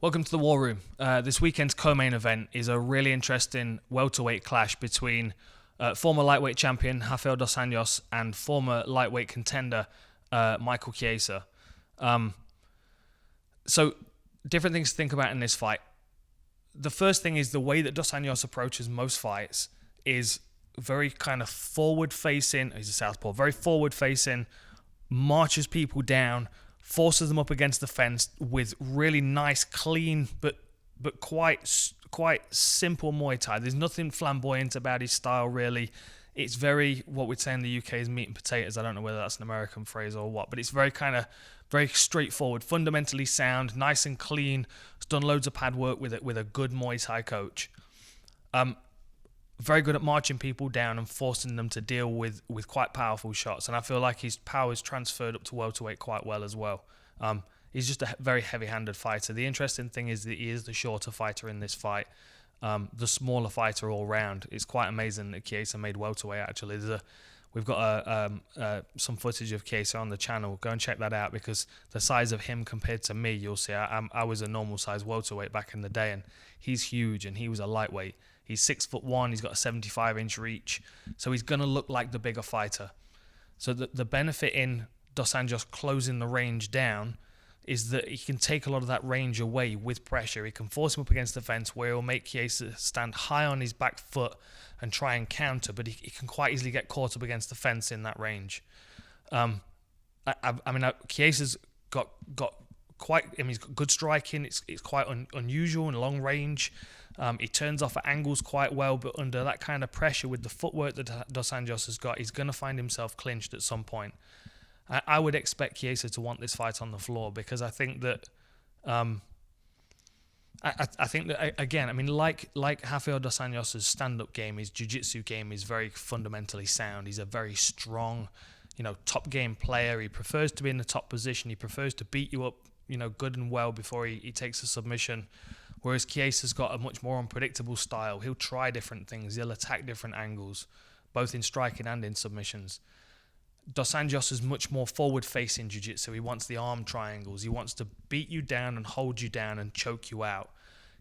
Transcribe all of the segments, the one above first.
Welcome to the War Room. This weekend's co-main event is a really interesting welterweight clash between former lightweight champion Rafael dos Anjos and former lightweight contender Michael Chiesa. So, different things to think about in this fight. The first thing is the way that dos Anjos approaches most fights is very kind of forward-facing. He's a southpaw, very forward-facing, marches people down, forces them up against the fence with really nice, clean, but quite simple Muay Thai. There's nothing flamboyant about his style, really. It's very, what we'd say in the UK is meat and potatoes. I don't know whether that's an American phrase or what, but it's very straightforward, fundamentally sound, nice and clean. He's done loads of pad work with a good Muay Thai coach. Very good at marching people down and forcing them to deal with quite powerful shots. And I feel like his power's transferred up to welterweight quite well as well. He's just a very heavy-handed fighter. The interesting thing is that he is the shorter fighter in this fight, the smaller fighter all round. It's quite amazing that Chiesa made welterweight, actually. We've got some footage of Chiesa on the channel. Go and check that out, because the size of him compared to me, you'll see. I was a normal size welterweight back in the day, and he's huge, and he was a lightweight. He's 6'1", he's got a 75-inch reach, so he's going to look like the bigger fighter. So the benefit in dos Anjos closing the range down is that he can take a lot of that range away with pressure. He can force him up against the fence, where he'll make Chiesa stand high on his back foot and try and counter, but he can quite easily get caught up against the fence in that range. Chiesa's got he's got good striking. It's quite unusual and long range. He turns off at angles quite well, but under that kind of pressure with the footwork that dos Anjos has got, he's going to find himself clinched at some point. I would expect Chiesa to want this fight on the floor, because I think that, again, like Rafael dos Anjos' stand-up game, his jiu-jitsu game is very fundamentally sound. He's a very strong, top game player. He prefers to be in the top position. He prefers to beat you up, good and well before he takes a submission. Whereas Chiesa's got a much more unpredictable style. He'll try different things. He'll attack different angles, both in striking and in submissions. Dos Anjos is much more forward-facing jiu-jitsu. He wants the arm triangles. He wants to beat you down and hold you down and choke you out.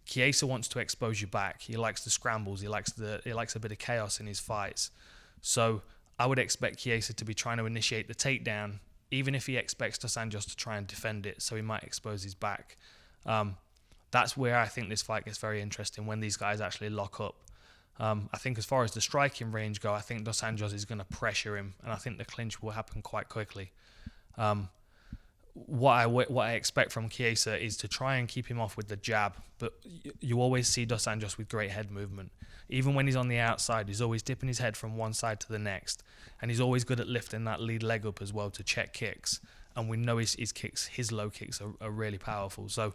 Chiesa wants to expose you back. He likes the scrambles. He likes a bit of chaos in his fights. So I would expect Chiesa to be trying to initiate the takedown, even if he expects dos Anjos to try and defend it. So he might expose his back. That's where I think this fight gets very interesting, when these guys actually lock up. I think as far as the striking range go, I think dos Anjos is going to pressure him, and I think the clinch will happen quite quickly. What I expect from Chiesa is to try and keep him off with the jab, but you always see dos Anjos with great head movement. Even when he's on the outside, he's always dipping his head from one side to the next, and he's always good at lifting that lead leg up as well to check kicks. And we know his kicks, his low kicks are really powerful. So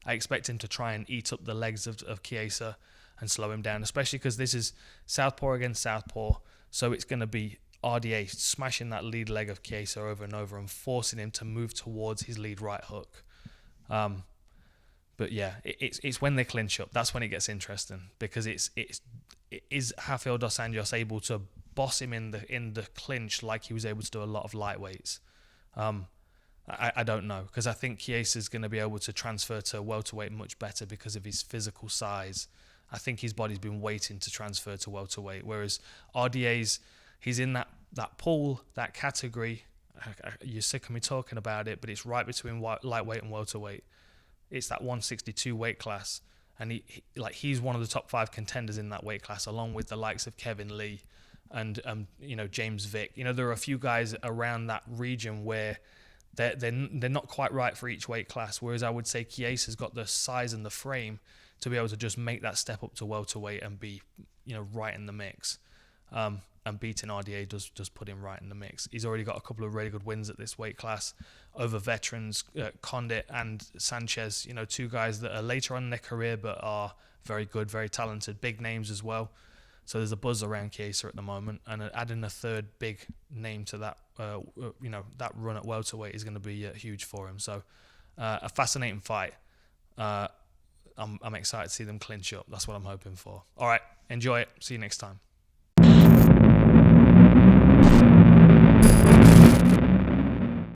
I expect him to try and eat up the legs of Chiesa and slow him down, especially because this is southpaw against southpaw. So it's going to be RDA smashing that lead leg of Chiesa over and over and forcing him to move towards his lead right hook. But yeah, it's when they clinch up, that's when it gets interesting, because is Rafael dos Anjos able to boss him in the clinch like he was able to do a lot of lightweights? I don't know, because I think Chiesa is going to be able to transfer to welterweight much better because of his physical size. I think his body's been waiting to transfer to welterweight, whereas RDA's, he's in that pool, that category. You're sick of me talking about it, but it's right between lightweight and welterweight. It's that 162 weight class, and he's one of the top 5 contenders in that weight class, along with the likes of Kevin Lee and James Vick. There are a few guys around that region where they're not quite right for each weight class, whereas I would say Chiesa's got the size and the frame to be able to just make that step up to welterweight and be, right in the mix. And beating RDA does put him right in the mix. He's already got a couple of really good wins at this weight class over veterans, Condit and Sanchez, 2 guys that are later on in their career but are very good, very talented, big names as well. So there's a buzz around Chiesa at the moment, and adding a third big name to that, that run at welterweight is going to be huge for him. So a fascinating fight. I'm excited to see them clinch up. That's what I'm hoping for. All right, enjoy it. See you next time.